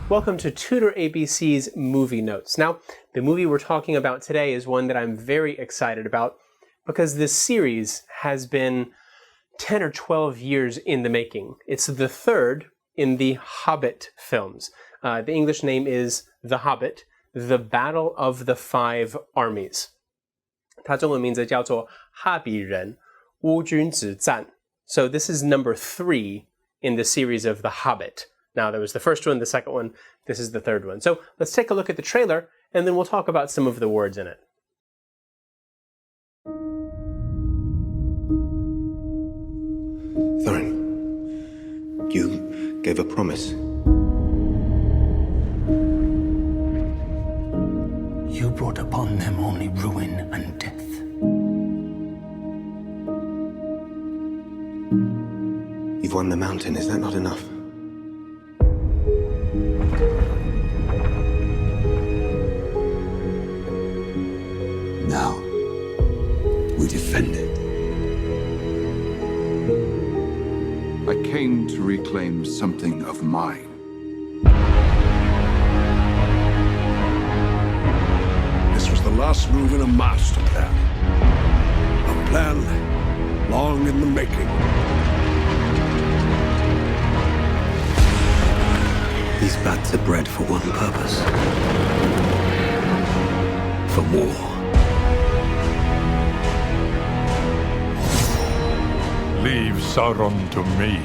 Welcome to TutorABC's Movie Notes. Now, the movie we're talking about today is one that I'm very excited about because this series has been 10 or 12 years in the making. It's the third in the Hobbit films. The English name is The Hobbit, The Battle of the Five Armies. 它中文名字叫做哈比人五军之战. So this is number 3 in the series of The Hobbit. Now, there was the first one, the second one, this is the third one. So let's take a look at the trailer, and then we'll talk about some of the words in it. Thorin, you gave a promise. You brought upon them only ruin and death. You've won the mountain, is that not enough? Now, we defend it. I came to reclaim something of mine. This was the last move in a master plan. A plan long in the making. These bats are bred for one purpose. For war. Leave Sauron to me.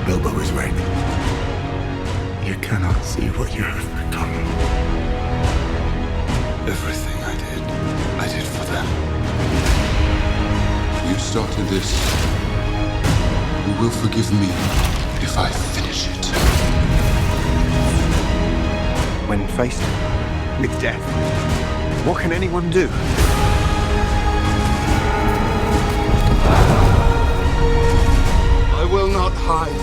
Bilbo is right. You cannot see what you have become. Everything I did for them. You started this. You will forgive me if I finish it. When faced with death, what can anyone do? I will not hide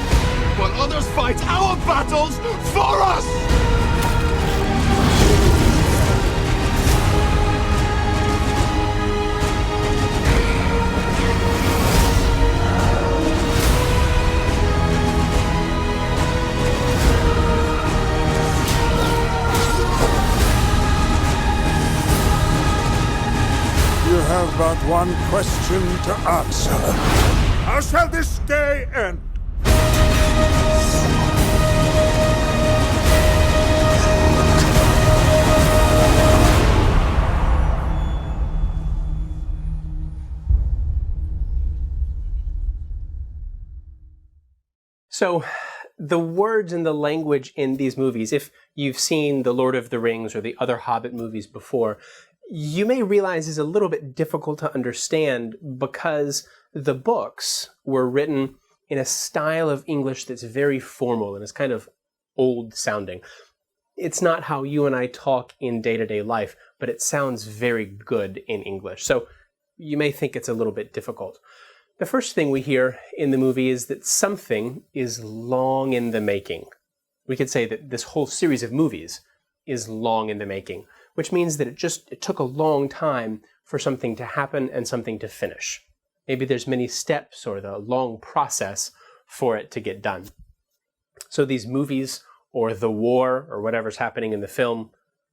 while others fight our battles for us! You have but one question to answer. How shall this day end? So, the words and the language in these movies, if you've seen The Lord of the Rings or the other Hobbit movies before, you may realize is a little bit difficult to understand because the books were written in a style of English that's very formal and is kind of old sounding. It's not how you and I talk in day-to-day life, but it sounds very good in English. So you may think it's a little bit difficult. The first thing we hear in the movie is that something is long in the making. We could say that this whole series of movies is long in the making, which means that it took a long time for something to happen and something to finish. Maybe there's many steps or the long process for it to get done. So these movies or the war or whatever's happening in the film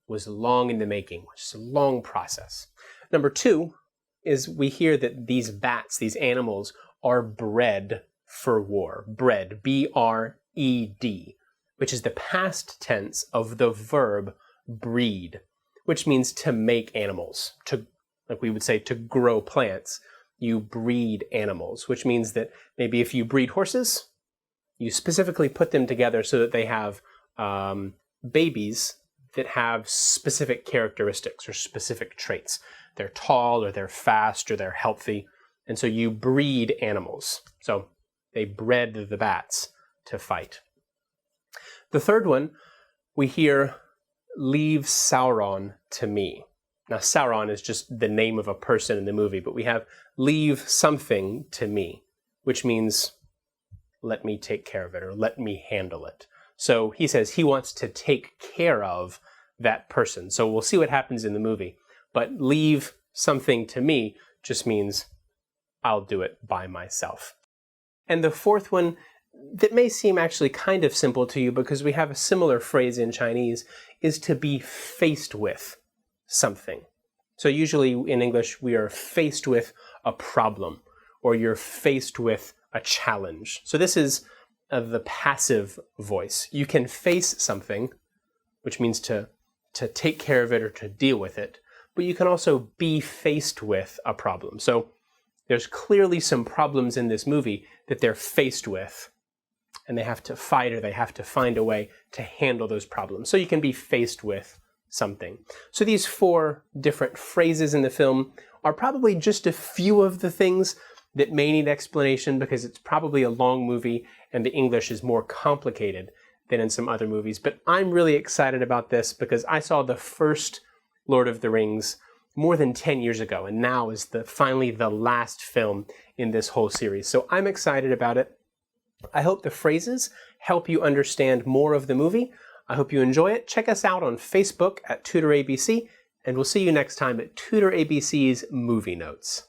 was long in the making, which is a long process. Number 2 is we hear that these bats, these animals, are bred for war. Bred, B-R-E-D, which is the past tense of the verb breed, which means to make animals, to, like we would say, to grow plants. You breed animals, which means that maybe if you breed horses, you specifically put them together so that they have babies that have specific characteristics or specific traits. They're tall or they're fast or they're healthy. And so you breed animals. So they bred the bats to fight. The third one, we hear, leave Sauron to me. Now, Sauron is just the name of a person in the movie, but we have leave something to me, which means let me take care of it or let me handle it. So he says he wants to take care of that person. So we'll see what happens in the movie. But leave something to me just means I'll do it by myself. And the fourth one, that may seem actually kind of simple to you because we have a similar phrase in Chinese, is to be faced with something. So usually in English, we are faced with a problem, or you're faced with a challenge. So this is the passive voice. You can face something, which means to take care of it or to deal with it, but you can also be faced with a problem. So there's clearly some problems in this movie that they're faced with, and they have to fight or they have to find a way to handle those problems. So you can be faced with something. So these 4 different phrases in the film are probably just a few of the things that may need explanation because it's probably a long movie and the English is more complicated than in some other movies. But I'm really excited about this because I saw the first Lord of the Rings more than 10 years ago, and now is finally the last film in this whole series. So I'm excited about it. I hope the phrases help you understand more of the movie. I hope you enjoy it. Check us out on Facebook at TutorABC, and we'll see you next time at TutorABC's Movie Notes.